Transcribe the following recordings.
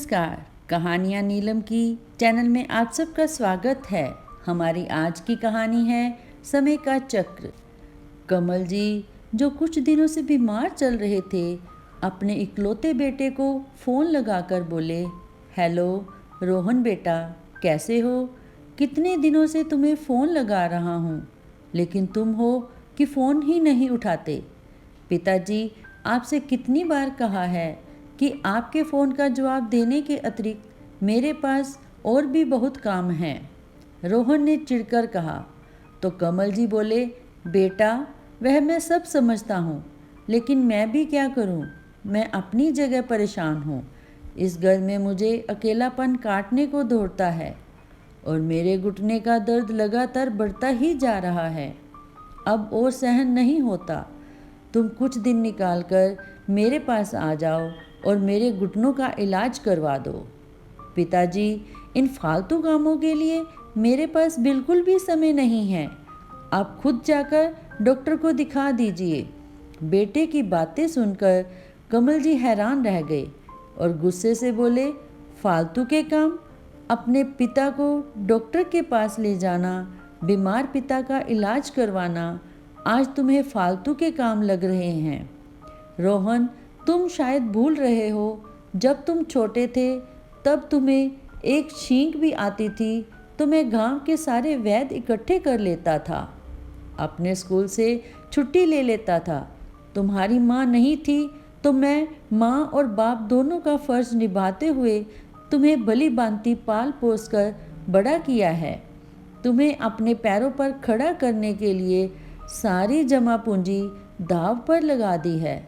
नमस्कार। कहानियाँ नीलम की चैनल में आप सबका स्वागत है। हमारी आज की कहानी है समय का चक्र। कमल जी जो कुछ दिनों से बीमार चल रहे थे, अपने इकलौते बेटे को फ़ोन लगाकर बोले, हेलो रोहन बेटा, कैसे हो? कितने दिनों से तुम्हें फ़ोन लगा रहा हूँ, लेकिन तुम हो कि फ़ोन ही नहीं उठाते। पिताजी, आपसे कितनी बार कहा है कि आपके फ़ोन का जवाब देने के अतिरिक्त मेरे पास और भी बहुत काम हैं। रोहन ने चिढ़कर कहा। तो कमल जी बोले, बेटा वह मैं सब समझता हूँ, लेकिन मैं भी क्या करूँ? मैं अपनी जगह परेशान हूँ। इस घर में मुझे अकेलापन काटने को दौड़ता है और मेरे घुटने का दर्द लगातार बढ़ता ही जा रहा है। अब और सहन नहीं होता। तुम कुछ दिन निकाल कर मेरे पास आ जाओ और मेरे घुटनों का इलाज करवा दो। पिताजी, इन फालतू कामों के लिए मेरे पास बिल्कुल भी समय नहीं है। आप खुद जाकर डॉक्टर को दिखा दीजिए। बेटे की बातें सुनकर कमल जी हैरान रह गए और गुस्से से बोले, फालतू के काम? अपने पिता को डॉक्टर के पास ले जाना, बीमार पिता का इलाज करवाना, आज तुम्हें फालतू के काम लग रहे हैं। रोहन, तुम शायद भूल रहे हो, जब तुम छोटे थे तब तुम्हें एक छींक भी आती थी तो मैं गांव के सारे वैद्य इकट्ठे कर लेता था, अपने स्कूल से छुट्टी ले लेता था। तुम्हारी माँ नहीं थी तो मैं माँ और बाप दोनों का फर्ज निभाते हुए तुम्हें भली भांति पाल पोस कर बड़ा किया है। तुम्हें अपने पैरों पर खड़ा करने के लिए सारी जमा पूंजी दांव पर लगा दी है।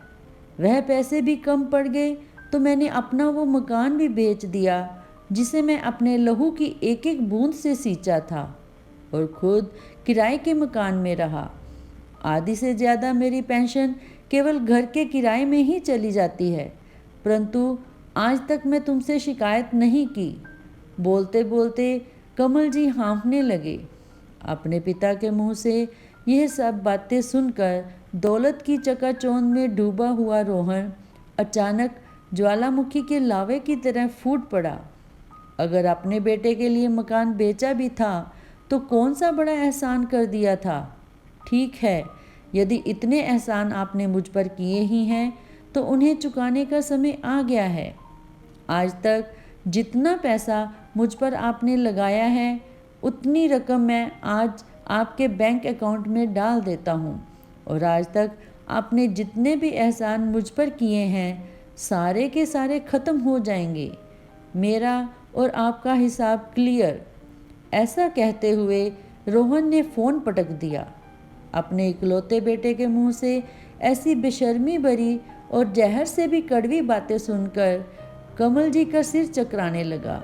वह पैसे भी कम पड़ गए तो मैंने अपना वो मकान भी बेच दिया जिसे मैं अपने लहू की एक एक बूंद से सींचा था और खुद किराए के मकान में रहा। आधी से ज़्यादा मेरी पेंशन केवल घर के किराए में ही चली जाती है, परंतु आज तक मैं तुमसे शिकायत नहीं की। बोलते बोलते कमल जी हाँफने लगे। अपने पिता के मुंह से यह सब बातें सुनकर दौलत की चकाचौंध में डूबा हुआ रोहन अचानक ज्वालामुखी के लावे की तरह फूट पड़ा। अगर अपने बेटे के लिए मकान बेचा भी था तो कौन सा बड़ा एहसान कर दिया था। ठीक है, यदि इतने एहसान आपने मुझ पर किए ही हैं तो उन्हें चुकाने का समय आ गया है। आज तक जितना पैसा मुझ पर आपने लगाया है उतनी रकम मैं आज आपके बैंक अकाउंट में डाल देता हूँ और आज तक आपने जितने भी एहसान मुझ पर किए हैं सारे के सारे ख़त्म हो जाएंगे। मेरा और आपका हिसाब क्लियर। ऐसा कहते हुए रोहन ने फ़ोन पटक दिया। अपने इकलौते बेटे के मुंह से ऐसी बेशर्मी भरी और जहर से भी कड़वी बातें सुनकर कमल जी का सिर चकराने लगा।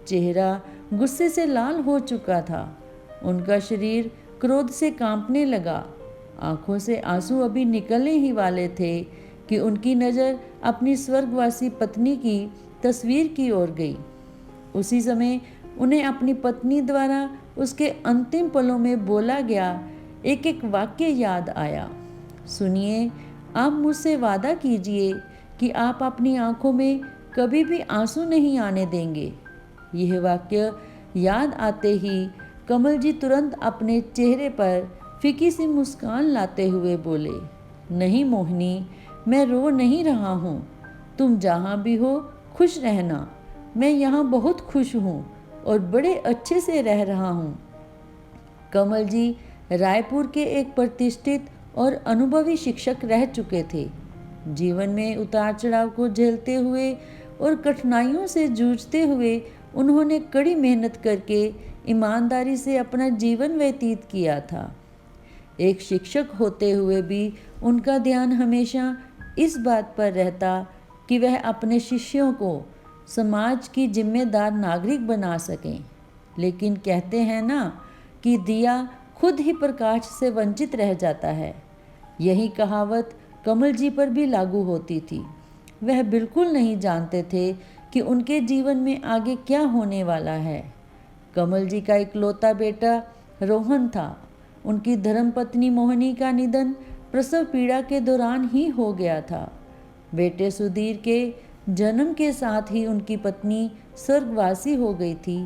चेहरा गुस्से से लाल हो चुका था। उनका शरीर क्रोध से कांपने लगा। आंखों से आंसू अभी निकलने ही वाले थे कि उनकी नज़र अपनी स्वर्गवासी पत्नी की तस्वीर की ओर गई। उसी समय उन्हें अपनी पत्नी द्वारा उसके अंतिम पलों में बोला गया एक एक वाक्य याद आया। सुनिए, आप मुझसे वादा कीजिए कि आप अपनी आंखों में कभी भी आंसू नहीं आने देंगे। यह वाक्य याद आते ही कमल जी तुरंत अपने चेहरे पर फीकी सी मुस्कान लाते हुए बोले, नहीं मोहिनी, मैं रो नहीं रहा हूँ। तुम जहाँ भी हो खुश रहना। मैं यहाँ बहुत खुश हूँ और बड़े अच्छे से रह रहा हूँ। कमल जी रायपुर के एक प्रतिष्ठित और अनुभवी शिक्षक रह चुके थे। जीवन में उतार चढ़ाव को झेलते हुए और कठिनाइयों से जूझते हुए उन्होंने कड़ी मेहनत करके ईमानदारी से अपना जीवन व्यतीत किया था। एक शिक्षक होते हुए भी उनका ध्यान हमेशा इस बात पर रहता कि वह अपने शिष्यों को समाज की जिम्मेदार नागरिक बना सकें। लेकिन कहते हैं ना कि दिया खुद ही प्रकाश से वंचित रह जाता है। यही कहावत कमल जी पर भी लागू होती थी। वह बिल्कुल नहीं जानते थे कि उनके जीवन में आगे क्या होने वाला है। कमल जी का इकलौता बेटा रोहन था। उनकी धर्मपत्नी मोहिनी का निधन प्रसव पीड़ा के दौरान ही हो गया था। बेटे सुधीर के जन्म के साथ ही उनकी पत्नी स्वर्गवासी हो गई थी।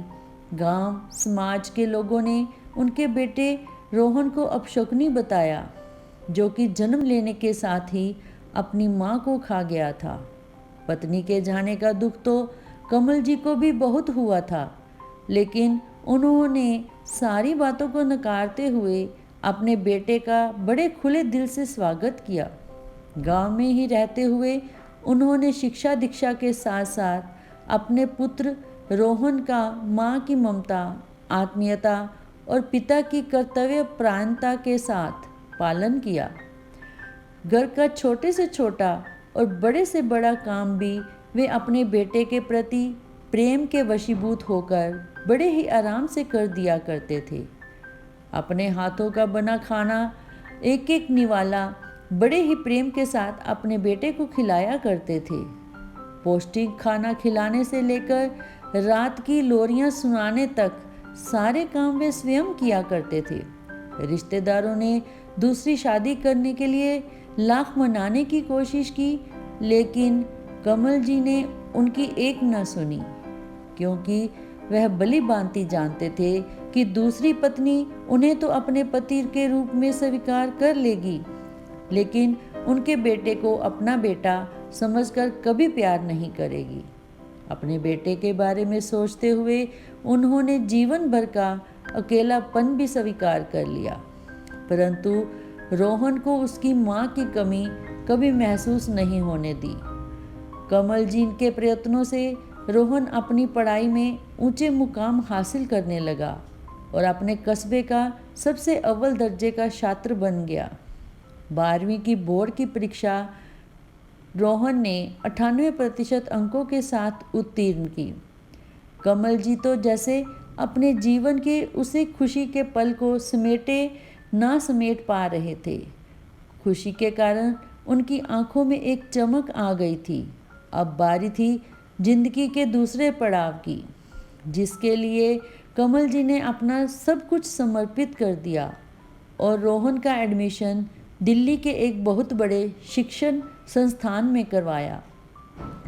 गांव समाज के लोगों ने उनके बेटे रोहन को अपशकुनी बताया, जो कि जन्म लेने के साथ ही अपनी मां को खा गया था। पत्नी के जाने का दुख तो कमल जी को भी बहुत हुआ था, लेकिन उन्होंने सारी बातों को नकारते हुए अपने बेटे का बड़े खुले दिल से स्वागत किया। गांव में ही रहते हुए उन्होंने शिक्षा दीक्षा के साथ साथ अपने पुत्र रोहन का मां की ममता, आत्मीयता और पिता की कर्तव्य परायणता के साथ पालन किया। घर का छोटे से छोटा और बड़े से बड़ा काम भी वे अपने बेटे के प्रति प्रेम के वशीभूत होकर बड़े ही आराम से कर दिया करते थे। अपने हाथों का बना खाना एक एक निवाला बड़े ही प्रेम के साथ अपने बेटे को खिलाया करते थे। पौष्टिक खाना खिलाने से लेकर रात की लोरियां सुनाने तक सारे काम वे स्वयं किया करते थे। रिश्तेदारों ने दूसरी शादी करने के लिए लाख मनाने की कोशिश की, लेकिन कमल जी ने उनकी एक न सुनी, क्योंकि वह भली भांति जानते थे कि दूसरी पत्नी उन्हें तो अपने पति के रूप में स्वीकार कर लेगी, लेकिन उनके बेटे को अपना बेटा समझकर कभी प्यार नहीं करेगी। अपने बेटे के बारे में सोचते हुए उन्होंने जीवन भर का अकेलापन भी स्वीकार कर लिया, परंतु रोहन को उसकी मां की कमी कभी महसूस नहीं होने दी। कमल जी के प्रयत्नों से रोहन अपनी पढ़ाई में ऊंचे मुकाम हासिल करने लगा और अपने कस्बे का सबसे अव्वल दर्जे का छात्र बन गया। 12वीं की बोर्ड की परीक्षा रोहन ने 98% अंकों के साथ उत्तीर्ण की। कमल जी तो जैसे अपने जीवन के उसी खुशी के पल को समेटे ना समेट पा रहे थे। खुशी के कारण उनकी आंखों में एक चमक आ गई थी। अब बारी थी जिंदगी के दूसरे पड़ाव की, जिसके लिए कमल जी ने अपना सब कुछ समर्पित कर दिया और रोहन का एडमिशन दिल्ली के एक बहुत बड़े शिक्षण संस्थान में करवाया।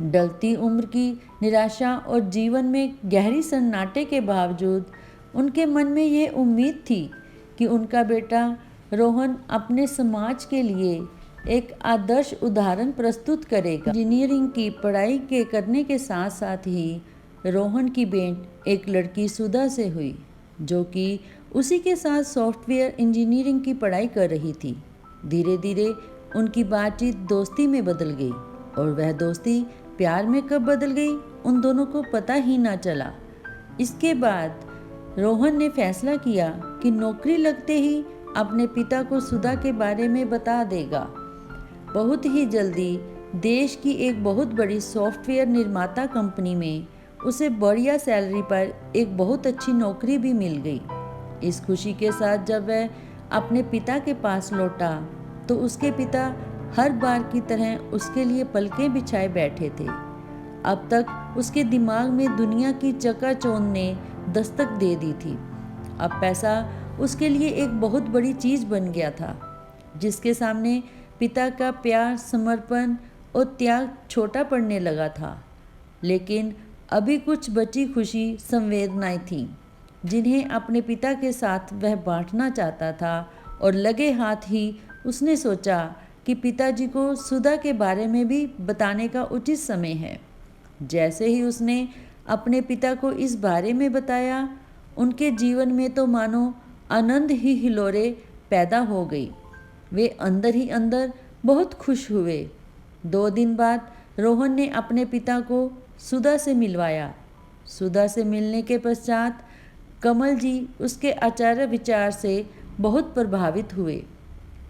ढलती उम्र की निराशा और जीवन में गहरी सन्नाटे के बावजूद उनके मन में ये उम्मीद थी कि उनका बेटा रोहन अपने समाज के लिए एक आदर्श उदाहरण प्रस्तुत करेगा। इंजीनियरिंग की पढ़ाई के करने के साथ साथ ही रोहन की भेंट एक लड़की सुधा से हुई, जो कि उसी के साथ सॉफ्टवेयर इंजीनियरिंग की पढ़ाई कर रही थी। धीरे धीरे उनकी बातचीत दोस्ती में बदल गई और वह दोस्ती प्यार में कब बदल गई उन दोनों को पता ही ना चला। इसके बाद रोहन ने फैसला किया कि नौकरी लगते ही अपने पिता को सुधा के बारे में बता देगा। बहुत ही जल्दी देश की एक बहुत बड़ी सॉफ्टवेयर निर्माता कंपनी में उसे बढ़िया सैलरी पर एक बहुत अच्छी नौकरी भी मिल गई। इस खुशी के साथ जब वह अपने पिता के पास लौटा तो उसके पिता हर बार की तरह उसके लिए पलकें बिछाए बैठे थे। अब तक उसके दिमाग में दुनिया की चकाचौंध ने दस्तक दे दी थी। अब पैसा उसके लिए एक बहुत बड़ी चीज़ बन गया था, जिसके सामने पिता का प्यार, समर्पण और त्याग छोटा पड़ने लगा था। लेकिन अभी कुछ बची खुशी संवेदनाएं थीं, जिन्हें अपने पिता के साथ वह बांटना चाहता था और लगे हाथ ही उसने सोचा कि पिताजी को सुधा के बारे में भी बताने का उचित समय है। जैसे ही उसने अपने पिता को इस बारे में बताया, उनके जीवन में तो मानो आनंद ही हिलोरे पैदा हो गई। वे अंदर ही अंदर बहुत खुश हुए। 2 दिन बाद रोहन ने अपने पिता को सुधा से मिलवाया। सुधा से मिलने के पश्चात कमल जी उसके आचार विचार से बहुत प्रभावित हुए।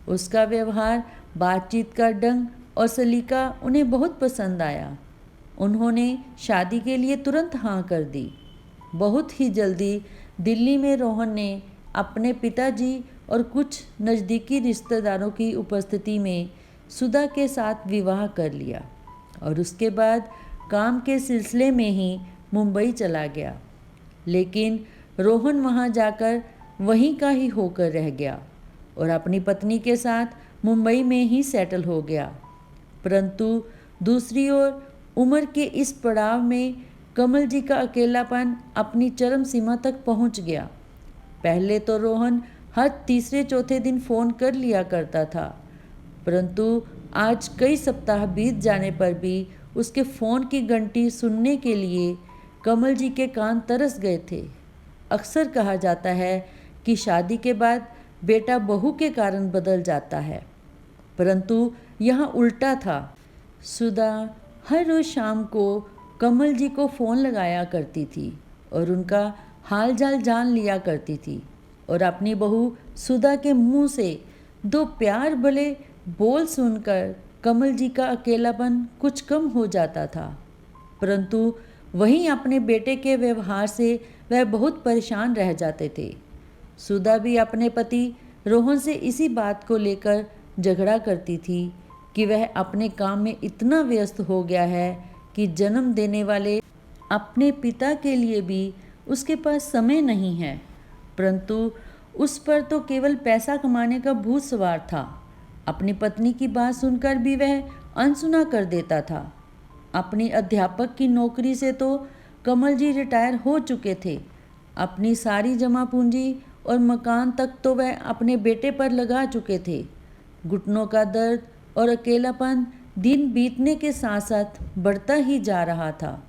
उसका व्यवहार, बातचीत का ढंग और सलीका उन्हें बहुत पसंद आया। उन्होंने शादी के लिए तुरंत हाँ कर दी। बहुत ही जल्दी दिल्ली में रोहन ने अपने पिताजी और कुछ नज़दीकी रिश्तेदारों की उपस्थिति में सुधा के साथ विवाह कर लिया और उसके बाद काम के सिलसिले में ही मुंबई चला गया। लेकिन रोहन वहाँ जाकर वहीं का ही होकर रह गया और अपनी पत्नी के साथ मुंबई में ही सेटल हो गया। परंतु दूसरी ओर उम्र के इस पड़ाव में कमल जी का अकेलापन अपनी चरम सीमा तक पहुंच गया। पहले तो रोहन हर तीसरे चौथे दिन फ़ोन कर लिया करता था, परंतु आज कई सप्ताह बीत जाने पर भी उसके फ़ोन की घंटी सुनने के लिए कमल जी के कान तरस गए थे। अक्सर कहा जाता है कि शादी के बाद बेटा बहू के कारण बदल जाता है, परंतु यहाँ उल्टा था। सुधा हर रोज़ शाम को कमल जी को फ़ोन लगाया करती थी और उनका हाल चाल जान लिया करती थी, और अपनी बहू सुधा के मुंह से दो प्यार भले बोल सुनकर कमल जी का अकेलापन कुछ कम हो जाता था। परंतु वहीं अपने बेटे के व्यवहार से वह बहुत परेशान रह जाते थे। सुधा भी अपने पति रोहन से इसी बात को लेकर झगड़ा करती थी कि वह अपने काम में इतना व्यस्त हो गया है कि जन्म देने वाले अपने पिता के लिए भी उसके पास समय नहीं है, परंतु उस पर तो केवल पैसा कमाने का भूत सवार था। अपनी पत्नी की बात सुनकर भी वह अनसुना कर देता था। अपनी अध्यापक की नौकरी से तो कमल जी रिटायर हो चुके थे। अपनी सारी जमा पूंजी और मकान तक तो वह अपने बेटे पर लगा चुके थे। घुटनों का दर्द और अकेलापन दिन बीतने के साथ साथ बढ़ता ही जा रहा था,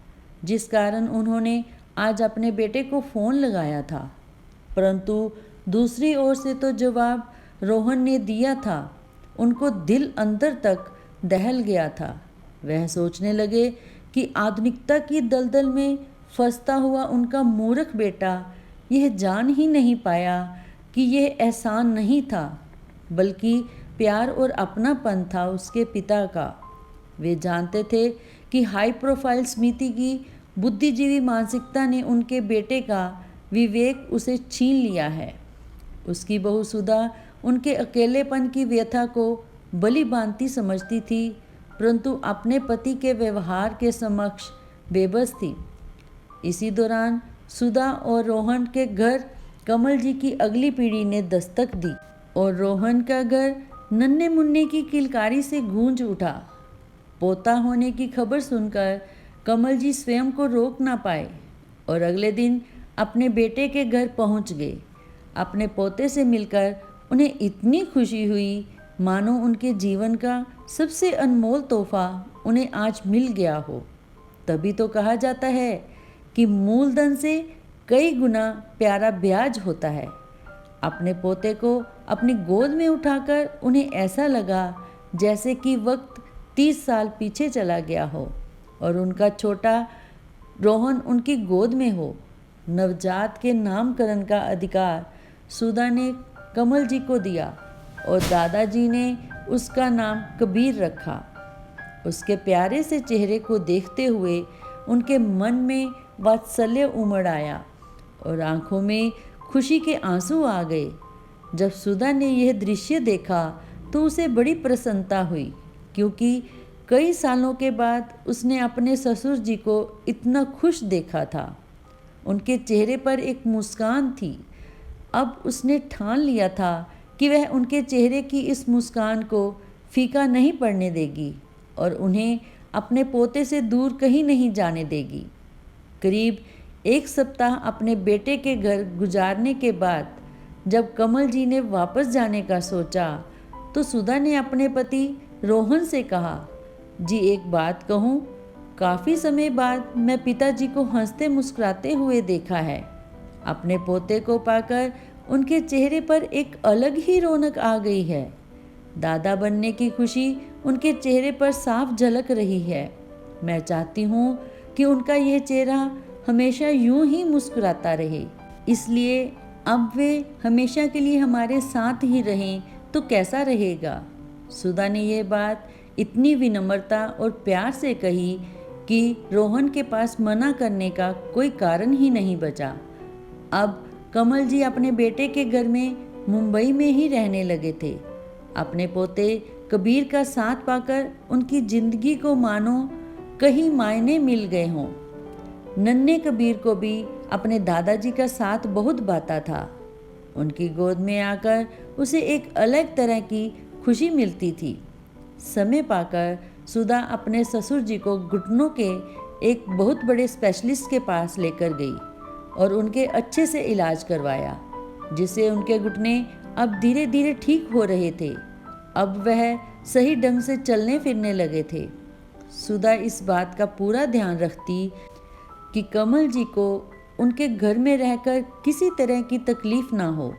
जिस कारण उन्होंने आज अपने बेटे को फ़ोन लगाया था। परंतु दूसरी ओर से तो जवाब रोहन ने दिया था, उनको दिल अंदर तक दहल गया था। वह सोचने लगे कि आधुनिकता की दलदल में फंसता हुआ उनका मूर्ख बेटा यह जान ही नहीं पाया कि यह एहसान नहीं था, बल्कि प्यार और अपनापन था उसके पिता का। वे जानते थे कि हाई प्रोफाइल समिति की बुद्धिजीवी मानसिकता ने उनके बेटे का विवेक उसे छीन लिया है। उसकी बहू सुधा उनके अकेलेपन की व्यथा को भली भांति समझती थी, परंतु अपने पति के व्यवहार के समक्ष बेबस थी। इसी दौरान सुधा और रोहन के घर कमल जी की अगली पीढ़ी ने दस्तक दी और रोहन का घर नन्हे मुन्ने की किलकारी से गूंज उठा। पोता होने की खबर सुनकर कमल जी स्वयं को रोक ना पाए और अगले दिन अपने बेटे के घर पहुंच गए। अपने पोते से मिलकर उन्हें इतनी खुशी हुई मानो उनके जीवन का सबसे अनमोल तोहफा उन्हें आज मिल गया हो। तभी तो कहा जाता है कि मूलधन से कई गुना प्यारा ब्याज होता है। अपने पोते को अपनी गोद में उठाकर उन्हें ऐसा लगा जैसे कि वक्त 30 साल पीछे चला गया हो और उनका छोटा रोहन उनकी गोद में हो। नवजात के नामकरण का अधिकार सुधा ने कमल जी को दिया और दादाजी ने उसका नाम कबीर रखा। उसके प्यारे से चेहरे को देखते हुए उनके मन में वात्सल्य उमड़ आया और आंखों में खुशी के आंसू आ गए। जब सुधा ने यह दृश्य देखा तो उसे बड़ी प्रसन्नता हुई, क्योंकि कई सालों के बाद उसने अपने ससुर जी को इतना खुश देखा था। उनके चेहरे पर एक मुस्कान थी। अब उसने ठान लिया था कि वह उनके चेहरे की इस मुस्कान को फीका नहीं पड़ने देगी और उन्हें अपने पोते से दूर कहीं नहीं जाने देगी। करीब 1 सप्ताह अपने बेटे के घर गुजारने के बाद जब कमल जी ने वापस जाने का सोचा तो सुधा ने अपने पति रोहन से कहा, जी एक बात कहूँ, काफ़ी समय बाद मैं पिताजी को हंसते मुस्कुराते हुए देखा है। अपने पोते को पाकर उनके चेहरे पर एक अलग ही रौनक आ गई है। दादा बनने की खुशी उनके चेहरे पर साफ झलक रही है। मैं चाहती हूँ कि उनका यह चेहरा हमेशा यूं ही मुस्कुराता रहे, इसलिए अब वे हमेशा के लिए हमारे साथ ही रहें तो कैसा रहेगा। सुधा ने यह बात इतनी विनम्रता और प्यार से कही कि रोहन के पास मना करने का कोई कारण ही नहीं बचा। अब कमल जी अपने बेटे के घर में मुंबई में ही रहने लगे थे। अपने पोते कबीर का साथ पाकर उनकी जिंदगी को मानो कहीं मायने मिल गए हों। नन्हे कबीर को भी अपने दादाजी का साथ बहुत भाता था। उनकी गोद में आकर उसे एक अलग तरह की खुशी मिलती थी। समय पाकर सुधा अपने ससुर जी को घुटनों के एक बहुत बड़े स्पेशलिस्ट के पास लेकर गई और उनके अच्छे से इलाज करवाया, जिससे उनके घुटने अब धीरे धीरे ठीक हो रहे थे। अब वह सही ढंग से चलने फिरने लगे थे। सुधा इस बात का पूरा ध्यान रखती कि कमल जी को उनके घर में रहकर किसी तरह की तकलीफ ना हो।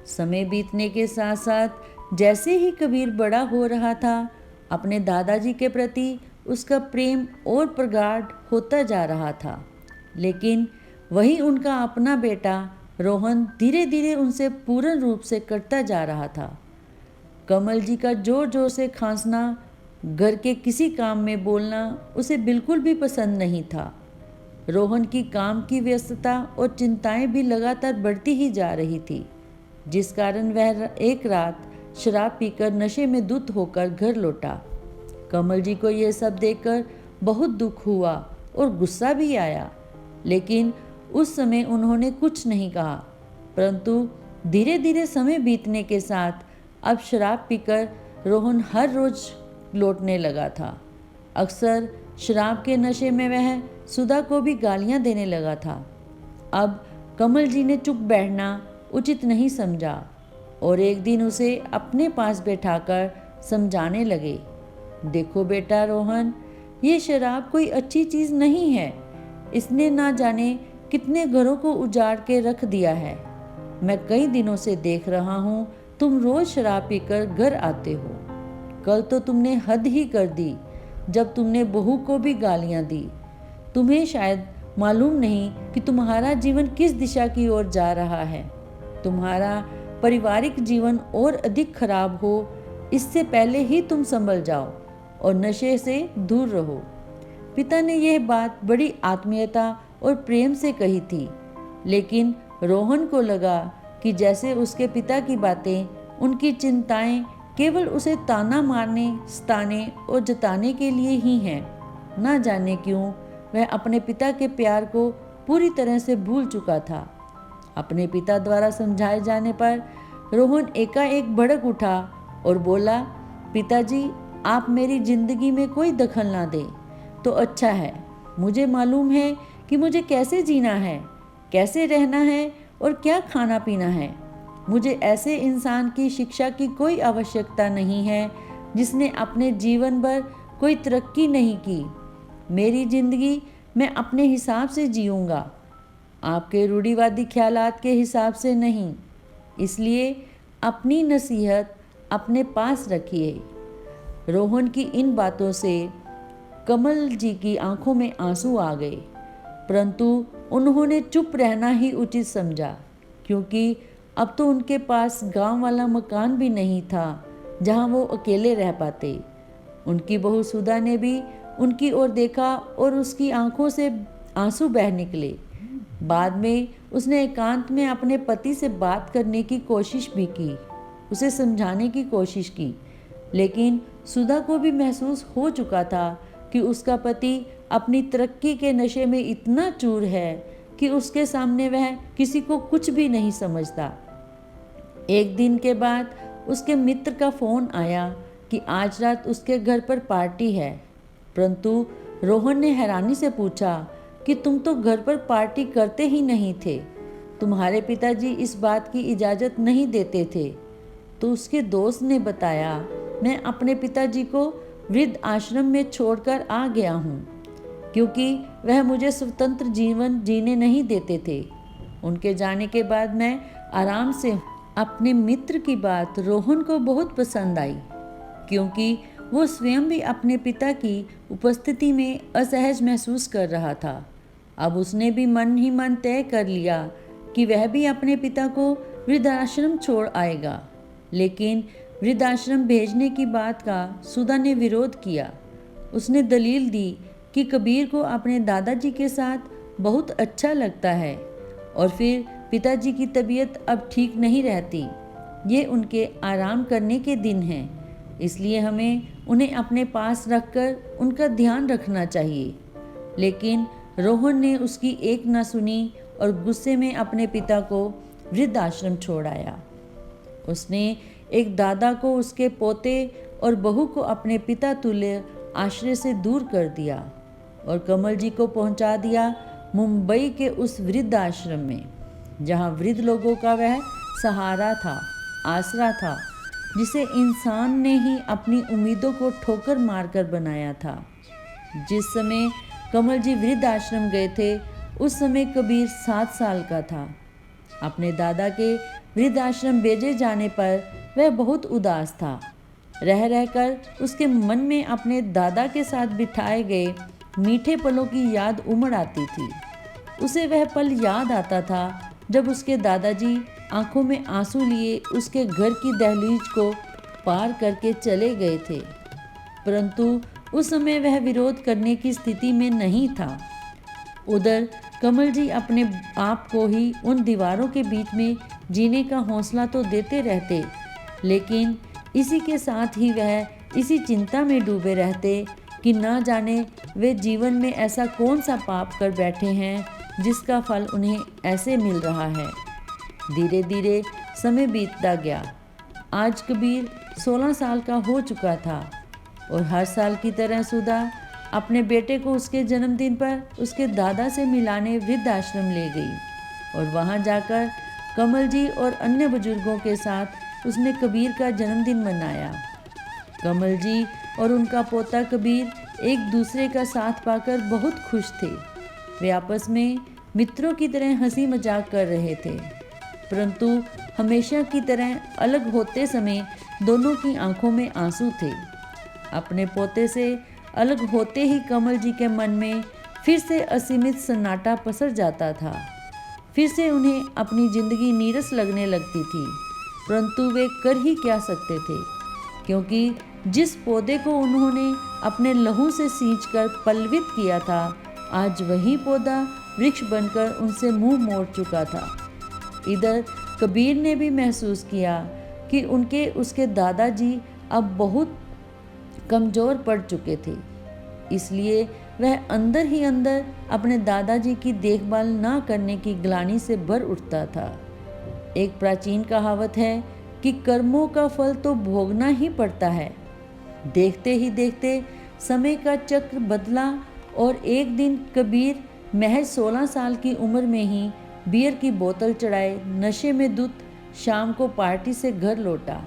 समय बीतने के साथ साथ जैसे ही कबीर बड़ा हो रहा था, अपने दादाजी के प्रति उसका प्रेम और प्रगाढ़ होता जा रहा था। लेकिन वही उनका अपना बेटा रोहन धीरे धीरे उनसे पूर्ण रूप से कटता जा रहा था। कमल जी का जोर जोर से खांसना, घर के किसी काम में बोलना उसे बिल्कुल भी पसंद नहीं था। रोहन की काम की व्यस्तता और चिंताएं भी लगातार बढ़ती ही जा रही थी, जिस कारण वह एक रात शराब पीकर नशे में धुत होकर घर लौटा। कमल जी को यह सब देखकर बहुत दुख हुआ और गुस्सा भी आया, लेकिन उस समय उन्होंने कुछ नहीं कहा। परंतु धीरे धीरे समय बीतने के साथ अब शराब पीकर रोहन हर रोज लौटने लगा था। अक्सर शराब के नशे में वह सुधा को भी गालियां देने लगा था। अब कमल जी ने चुप बैठना उचित नहीं समझा और एक दिन उसे अपने पास बैठाकर समझाने लगे, देखो बेटा रोहन, ये शराब कोई अच्छी चीज़ नहीं है। इसने ना जाने कितने घरों को उजाड़ के रख दिया है। मैं कई दिनों से देख रहा हूँ तुम रोज शराब पीकर घर आते हो। कल तो तुमने हद ही कर दी जब तुमने बहू को भी गालियाँ दी। तुम्हें शायद मालूम नहीं कि तुम्हारा जीवन किस दिशा की ओर जा रहा है। तुम्हारा पारिवारिक जीवन और अधिक खराब हो, इससे पहले ही तुम संभल जाओ और नशे से दूर रहो। पिता ने यह बात बड़ी आत्मीयता और प्रेम से कही थी, लेकिन रोहन को लगा कि जैसे उसके पिता की बातें, उनकी चिंताएं केवल उसे ताना मारने, सताने और जताने के लिए ही हैं। ना जाने क्यों वह अपने पिता के प्यार को पूरी तरह से भूल चुका था। अपने पिता द्वारा समझाए जाने पर रोहन एकाएक भड़क उठा और बोला, पिताजी, आप मेरी जिंदगी में कोई दखल ना दें तो अच्छा है। मुझे मालूम है कि मुझे कैसे जीना है, कैसे रहना है और क्या खाना पीना है। मुझे ऐसे इंसान की शिक्षा की कोई आवश्यकता नहीं है जिसने अपने जीवन भर कोई तरक्की नहीं की। मेरी जिंदगी मैं अपने हिसाब से जीऊँगा, आपके रूढ़िवादी ख्यालात के हिसाब से नहीं। इसलिए अपनी नसीहत अपने पास रखिए। रोहन की इन बातों से कमल जी की आंखों में आंसू आ गए, परंतु उन्होंने चुप रहना ही उचित समझा, क्योंकि अब तो उनके पास गांव वाला मकान भी नहीं था जहां वो अकेले रह पाते। उनकी बहू सुधा ने भी उनकी ओर देखा और उसकी आंखों से आंसू बह निकले। बाद में उसने एकांत में अपने पति से बात करने की कोशिश भी की, उसे समझाने की कोशिश की, लेकिन सुधा को भी महसूस हो चुका था कि उसका पति अपनी तरक्की के नशे में इतना चूर है कि उसके सामने वह किसी को कुछ भी नहीं समझता। एक दिन के बाद उसके मित्र का फ़ोन आया कि आज रात उसके घर पर पार्टी है, परंतु रोहन ने हैरानी से पूछा कि तुम तो घर पर पार्टी करते ही नहीं थे, तुम्हारे पिताजी इस बात की इजाज़त नहीं देते थे। तो उसके दोस्त ने बताया, मैं अपने पिताजी को वृद्ध आश्रम में छोड़कर आ गया हूँ, क्योंकि वह मुझे स्वतंत्र जीवन जीने नहीं देते थे। उनके जाने के बाद मैं आराम से अपने मित्र की बात रोहन को बहुत पसंद आई, क्योंकि वो स्वयं भी अपने पिता की उपस्थिति में असहज महसूस कर रहा था। अब उसने भी मन ही मन तय कर लिया कि वह भी अपने पिता को वृद्धाश्रम छोड़ आएगा। लेकिन वृद्धाश्रम भेजने की बात का सुधा ने विरोध किया। उसने दलील दी कि कबीर को अपने दादाजी के साथ बहुत अच्छा लगता है और फिर पिताजी की तबीयत अब ठीक नहीं रहती। ये उनके आराम करने के दिन हैं, इसलिए हमें उन्हें अपने पास रखकर उनका ध्यान रखना चाहिए। लेकिन रोहन ने उसकी एक न सुनी और गुस्से में अपने पिता को वृद्धाश्रम छोड़ आया। उसने एक दादा को उसके पोते और बहू को अपने पिता तुल्य आश्रय से दूर कर दिया और कमल जी को पहुंचा दिया मुंबई के उस वृद्ध आश्रम में, जहां वृद्ध लोगों का वह सहारा था, आसरा था, जिसे इंसान ने ही अपनी उम्मीदों को ठोकर मारकर बनाया था। जिस समय कमल जी वृद्ध आश्रम गए थे, उस समय कबीर 7 साल का था। अपने दादा के वृद्ध आश्रम भेजे जाने पर वह बहुत उदास था। रह रहकर उसके मन में अपने दादा के साथ बिठाए गए मीठे पलों की याद उमड़ आती थी। उसे वह पल याद आता था जब उसके दादाजी आंखों में आंसू लिए उसके घर की दहलीज को पार करके चले गए थे, परंतु उस समय वह विरोध करने की स्थिति में नहीं था। उधर कमल जी अपने आप को ही उन दीवारों के बीच में जीने का हौसला तो देते रहते, लेकिन इसी के साथ ही वह इसी चिंता में डूबे रहते कि ना जाने वे जीवन में ऐसा कौन सा पाप कर बैठे हैं जिसका फल उन्हें ऐसे मिल रहा है। धीरे धीरे समय बीतता गया। आज कबीर 16 साल का हो चुका था और हर साल की तरह सुधा अपने बेटे को उसके जन्मदिन पर उसके दादा से मिलाने वृद्ध आश्रम ले गई और वहां जाकर कमल जी और अन्य बुजुर्गों के साथ उसने कबीर का जन्मदिन मनाया। कमल जी और उनका पोता कबीर एक दूसरे का साथ पाकर बहुत खुश थे। वे आपस में मित्रों की तरह हंसी मजाक कर रहे थे, परंतु हमेशा की तरह अलग होते समय दोनों की आंखों में आंसू थे। अपने पोते से अलग होते ही कमल जी के मन में फिर से असीमित सन्नाटा पसर जाता था। फिर से उन्हें अपनी जिंदगी नीरस लगने लगती थी, परंतु वे कर ही क्या सकते थे, क्योंकि जिस पौधे को उन्होंने अपने लहू से सींचकर पल्लवित किया था, आज वही पौधा वृक्ष बनकर उनसे मुंह मोड़ चुका था। इधर कबीर ने भी महसूस किया कि उसके दादाजी अब बहुत कमज़ोर पड़ चुके थे, इसलिए वह अंदर ही अंदर अपने दादाजी की देखभाल ना करने की ग्लानि से भर उठता था। एक प्राचीन कहावत है कि कर्मों का फल तो भोगना ही पड़ता है। देखते ही देखते समय का चक्र बदला और एक दिन कबीर महज 16 साल की उम्र में ही बियर की बोतल चढ़ाए नशे में धुत शाम को पार्टी से घर लौटा।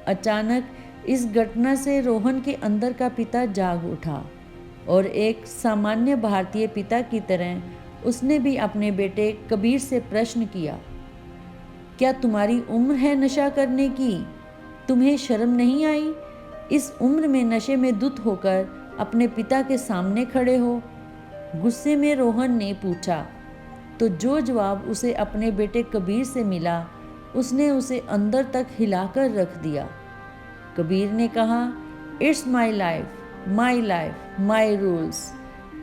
अचानक इस घटना से रोहन के अंदर का पिता जाग उठा और एक सामान्य भारतीय पिता की तरह उसने भी अपने बेटे कबीर से प्रश्न किया, क्या तुम्हारी उम्र है नशा करने की? तुम्हें शर्म नहीं आई? इस उम्र में नशे में धुत होकर अपने पिता के सामने खड़े हो? गुस्से में रोहन ने पूछा, तो जो जवाब उसे अपने बेटे कबीर से मिला उसने उसे अंदर तक हिलाकर रख दिया। कबीर ने कहा, it's my life, my life, my rules.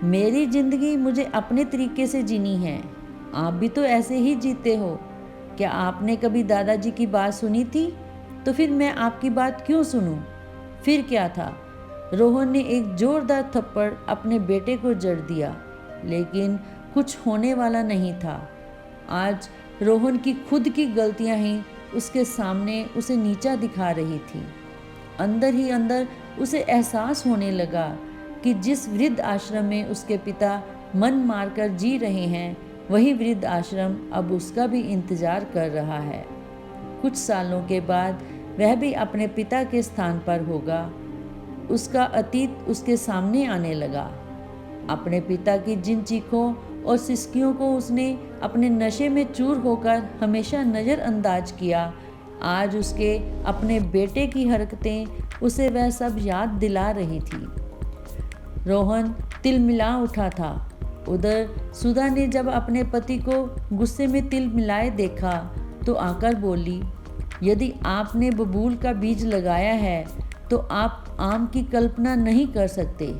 मेरी जिंदगी मुझे अपने तरीके से जीनी है, आप भी तो ऐसे ही जीते हो। क्या आपने कभी दादाजी की बात सुनी थी? तो फिर मैं आपकी बात क्यों सुनूं? फिर क्या था? रोहन ने एक जोरदार थप्पड़ अपने बेटे को जड़ दिया, लेकिन कुछ होने वाला नहीं था। आज रोहन की खुद की गलतियां ही उसके सामने उसे नीचा दिखा रही थी। अंदर ही अंदर उसे एहसास होने लगा कि जिस वृद्ध आश्रम में उसके पिता मन मारकर जी रहे हैं, वही वृद्ध आश्रम अब उसका भी इंतजार कर रहा है। कुछ सालों के बाद वह भी अपने पिता के स्थान पर होगा। उसका अतीत उसके सामने आने लगा। अपने पिता की जिन चीखों और सिसकियों को उसने अपने नशे में चूर होकर हमेशा नज़रअंदाज किया, आज उसके अपने बेटे की हरकतें उसे वह सब याद दिला रही थी। रोहन तिलमिला उठा था। उधर सुधा ने जब अपने पति को गुस्से में तिल मिलाए देखा तो आकर बोली, यदि आपने बबूल का बीज लगाया है तो आप आम की कल्पना नहीं कर सकते।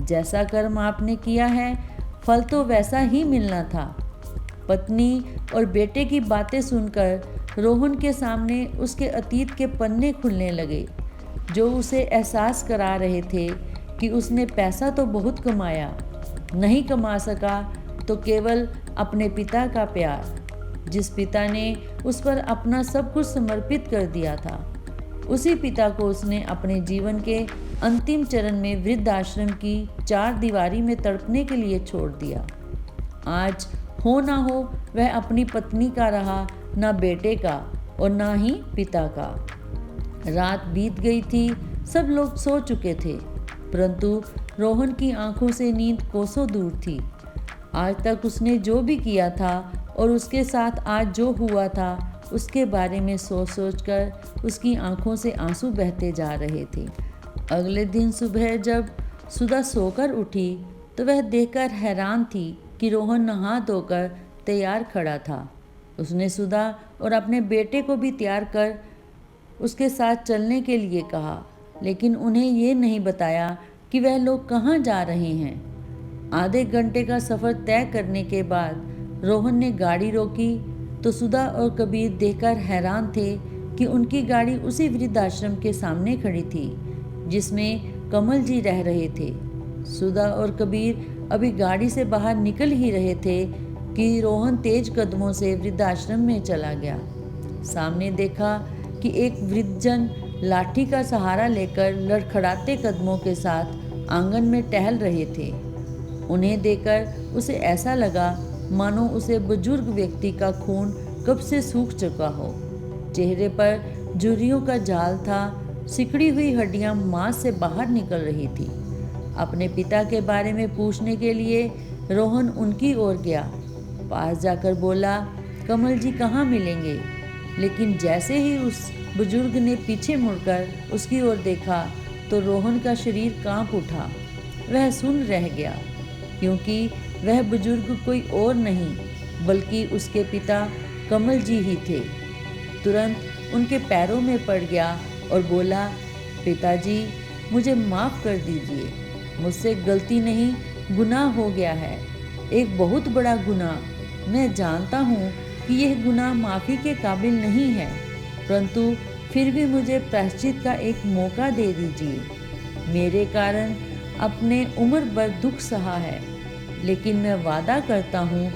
जैसा कर्म आपने किया है, फल तो वैसा ही मिलना था। पत्नी और बेटे की बातें सुनकर रोहन के सामने उसके अतीत के पन्ने खुलने लगे, जो उसे एहसास करा रहे थे कि उसने पैसा तो बहुत कमाया, नहीं कमा सका तो केवल अपने पिता का प्यार, जिस पिता ने उस पर अपना सब कुछ समर्पित कर दिया था। उसी पिता को उसने अपने जीवन के अंतिम चरण में वृद्धाश्रम की चार दीवारी में तड़पने के लिए छोड़ दिया। आज हो ना हो वह अपनी पत्नी का रहा, ना बेटे का और ना ही पिता का। रात बीत गई थी, सब लोग सो चुके थे, परंतु रोहन की आंखों से नींद कोसों दूर थी। आज तक उसने जो भी किया था और उसके साथ आज जो हुआ था, उसके बारे में सोच सोच कर उसकी आंखों से आंसू बहते जा रहे थे। अगले दिन सुबह जब सुधा सोकर उठी तो वह देखकर हैरान थी कि रोहन नहा धोकर तैयार खड़ा था। उसने सुधा और अपने बेटे को भी तैयार कर उसके साथ चलने के लिए कहा, लेकिन उन्हें ये नहीं बताया कि वह लोग कहाँ जा रहे हैं। आधे घंटे का सफ़र तय करने के बाद रोहन ने गाड़ी रोकी तो सुधा और कबीर देखकर हैरान थे कि उनकी गाड़ी उसी वृद्धाश्रम के सामने खड़ी थी जिसमें कमल जी रह रहे थे। सुधा और कबीर अभी गाड़ी से बाहर निकल ही रहे थे कि रोहन तेज कदमों से वृद्धाश्रम में चला गया। सामने देखा कि एक वृद्धजन लाठी का सहारा लेकर लड़खड़ाते कदमों के साथ आंगन में टहल रहे थे। उन्हें देखकर उसे ऐसा लगा मानो उसे बुजुर्ग व्यक्ति का खून कब से सूख चुका हो। चेहरे पर झुर्रियों का जाल था, सिकड़ी हुई हड्डियां मांस से बाहर निकल रही थी। अपने पिता के बारे में पूछने के लिए रोहन उनकी ओर गया। पास जाकर बोला, कमल जी कहाँ मिलेंगे? लेकिन जैसे ही उस बुजुर्ग ने पीछे मुड़कर उसकी ओर देखा तो रोहन का शरीर कांप उठा। वह सुन रह गया, क्योंकि वह बुजुर्ग कोई और नहीं बल्कि उसके पिता कमल जी ही थे। तुरंत उनके पैरों में पड़ गया और बोला, पिताजी मुझे माफ़ कर दीजिए, मुझसे गलती नहीं गुनाह हो गया है, एक बहुत बड़ा गुनाह। मैं जानता हूँ कि यह गुनाह माफ़ी के काबिल नहीं है, परंतु फिर भी मुझे प्रायश्चित का एक मौका दे दीजिए। मेरे कारण अपने उम्र भर दुख सहा है, लेकिन मैं वादा करता हूँ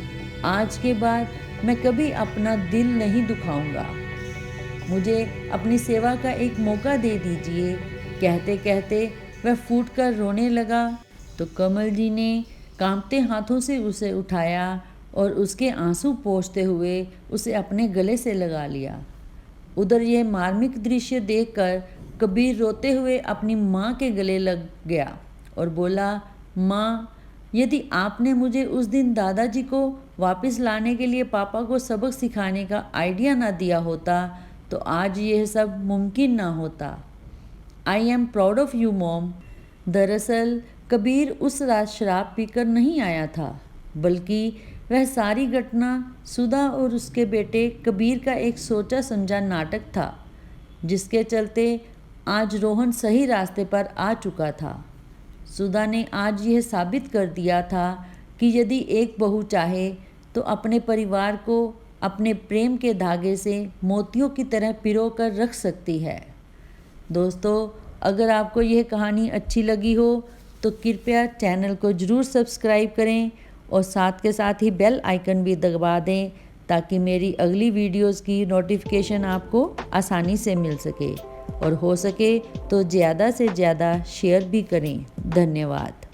आज के बाद मैं कभी अपना दिल नहीं दुखाऊंगा। मुझे अपनी सेवा का एक मौका दे दीजिए। कहते कहते वह फूटकर रोने लगा तो कमल जी ने कांपते हाथों से उसे उठाया और उसके आंसू पोंछते हुए उसे अपने गले से लगा लिया। उधर यह मार्मिक दृश्य देखकर कबीर रोते हुए अपनी माँ के गले लग गया और बोला, माँ, यदि आपने मुझे उस दिन दादाजी को वापस लाने के लिए पापा को सबक सिखाने का आइडिया ना दिया होता तो आज यह सब मुमकिन ना होता। I am proud of you mom. दरअसल कबीर उस रात शराब पीकर नहीं आया था, बल्कि वह सारी घटना सुधा और उसके बेटे कबीर का एक सोचा समझा नाटक था, जिसके चलते आज रोहन सही रास्ते पर आ चुका था। सुधा ने आज यह साबित कर दिया था कि यदि एक बहू चाहे तो अपने परिवार को अपने प्रेम के धागे से मोतियों की तरह पिरो कर रख सकती है। दोस्तों, अगर आपको यह कहानी अच्छी लगी हो तो कृपया चैनल को ज़रूर सब्सक्राइब करें और साथ के साथ ही बेल आइकन भी दबा दें ताकि मेरी अगली वीडियोस की नोटिफिकेशन आपको आसानी से मिल सके, और हो सके तो ज़्यादा से ज़्यादा शेयर भी करें। धन्यवाद।